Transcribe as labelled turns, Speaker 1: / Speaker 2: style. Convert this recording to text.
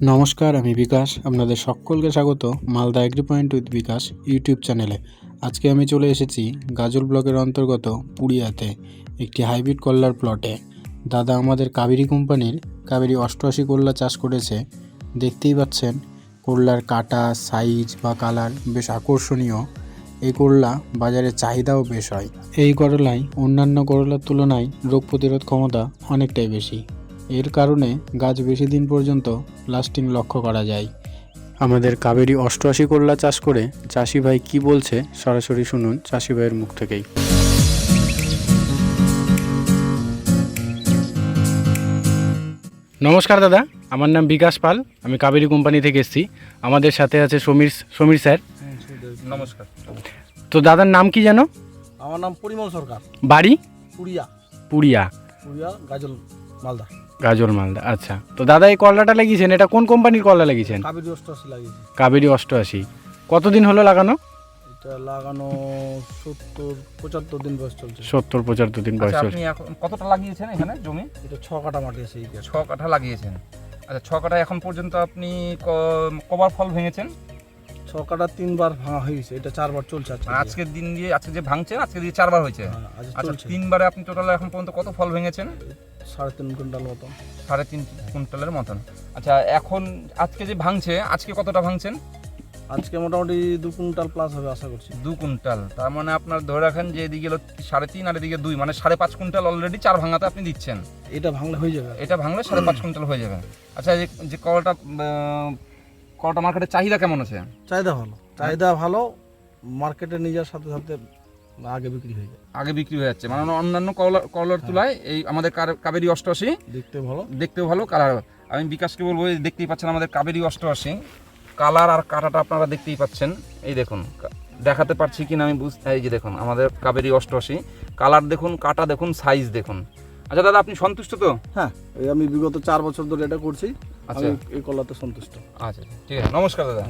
Speaker 1: নমস্কার, আমি বিকাশ। আপনাদের সকলকে স্বাগত Malda agri point with Bikash YouTube চ্যানেলে। আজকে আমি চলে এসেছি গাজল ব্লকের অন্তর্গত পুড়িয়াতে একটি হাইব্রিড করলার প্লটে। দাদা আমাদের কাবেরী কোম্পানির কাবেরী 88 করলা চাষ করেছে। দেখতেই পাচ্ছেন করলার কাটা, সাইজ বা কালার বেশ আকর্ষণীয়। এই করলা বাজারে চাহিদাও বেশ হয়। এই করলায় অন্যান্য করলার তুলনায় রোগ প্রতিরোধ ক্ষমতা অনেকটাই বেশি। এর কারণে গাছ বেশি দিন পর্যন্ত লাস্টিং লক্ষ্য করা যায়। আমাদের কাবেরী 88 করলা চাষ করে চাষি ভাই কি বলছে সরাসরি শুনুন চাষি ভাইয়ের মুখ থেকেই। নমস্কার দাদা, আমার নাম বিকাশ পাল, আমি কাবেরী কোম্পানি থেকে এসেছি। আমাদের সাথে আছে সমীর স্যার।
Speaker 2: নমস্কার।
Speaker 1: তো দাদার নাম কি যেন?
Speaker 2: আমার নাম পরিমল সরকার।
Speaker 1: বাড়ি?
Speaker 2: পুড়িয়া,
Speaker 1: গাজল
Speaker 2: মালদা।
Speaker 1: গাজল মালদা, আচ্ছা। তো দাদা এই করলাটা লাগিয়েছেন, এটা কোন কোম্পানির করলা লাগিয়েছেন?
Speaker 2: কাবেরী 88 লাগিয়েছি।
Speaker 1: কাবেরী 88। কতদিন হলো লাগানো?
Speaker 2: এটা লাগানো 70-75 দিন বয়স চলছে।
Speaker 1: 70-75 দিন বয়স চলছে।
Speaker 3: আপনি এখন কতটা লাগিয়েছেন এখানে জমি?
Speaker 2: এটা 6 কাঠা মাটি আছে।
Speaker 3: 6 কাঠা লাগিয়েছেন। আচ্ছা, 6 কাঠা এখন পর্যন্ত আপনি কবার ফল ভেঙেছেন?
Speaker 2: 6 কাঠা 3 বার ভাঙা হয়েছে, এটা 4 বার চলছে।
Speaker 3: আজকের দিন দিয়ে আজকে যে ভাঙছেন আজকে দিয়ে 4 বার হয়েছে। আচ্ছা, 3 বারে আপনি টোটাল এখন পর্যন্ত কত ফল ভেঙেছেন?
Speaker 2: 3.5 কুইন্টাল মতন।
Speaker 3: 3.5 কুইন্টালের মতন। আচ্ছা, এখন আজকে যে ভাঙছে, আজকে কতটা ভাঙছেন?
Speaker 2: আজকে মোটামুটি 2 কুইন্টাল প্লাস হবে আশা করছি।
Speaker 3: 2 কুইন্টাল, তার মানে আপনার ধরে রাখেন যে এদিকে হলো 3.5 আর এদিকে 2, মানে 5.5 কুইন্টাল অলরেডি 4 ভাঙাতে আপনি দিচ্ছেন।
Speaker 2: এটা ভাঙলে হয়ে যাবে।
Speaker 3: এটা ভাঙলে 5.5 কুইন্টাল হয়ে যাবে। আচ্ছা, যে কলটা মার্কেটে চাহিদা কেমন আছে?
Speaker 2: চাহিদা ভালো, মার্কেটে নিয়ে যাওয়ার সাথে সাথে আগে বিক্রি হয়ে যায়।
Speaker 3: আগে বিক্রি হয়ে যাচ্ছে, মানে অন্যান্য কলার তুলায় এই আমাদের কাবেরী 88 দেখতেও ভালো, কালার। আমি বিকাশকে বলবো, দেখতেই পাচ্ছেন আমাদের কাবেরী 88 কালার আর কাটাটা আপনারা দেখতেই পাচ্ছেন। এই দেখুন, দেখাতে পারছি কিনা আমি বুঝতে, এই যে দেখুন আমাদের কাবেরী 88 কালার দেখুন, কাটা দেখুন, সাইজ দেখুন। আচ্ছা দাদা, আপনি সন্তুষ্ট তো?
Speaker 2: হ্যাঁ, আমি বিগত 4 বছর ধরে এটা করছি।
Speaker 3: আচ্ছা,
Speaker 2: এই কলাতে সন্তুষ্ট।
Speaker 3: আচ্ছা ঠিক আছে, নমস্কার দাদা।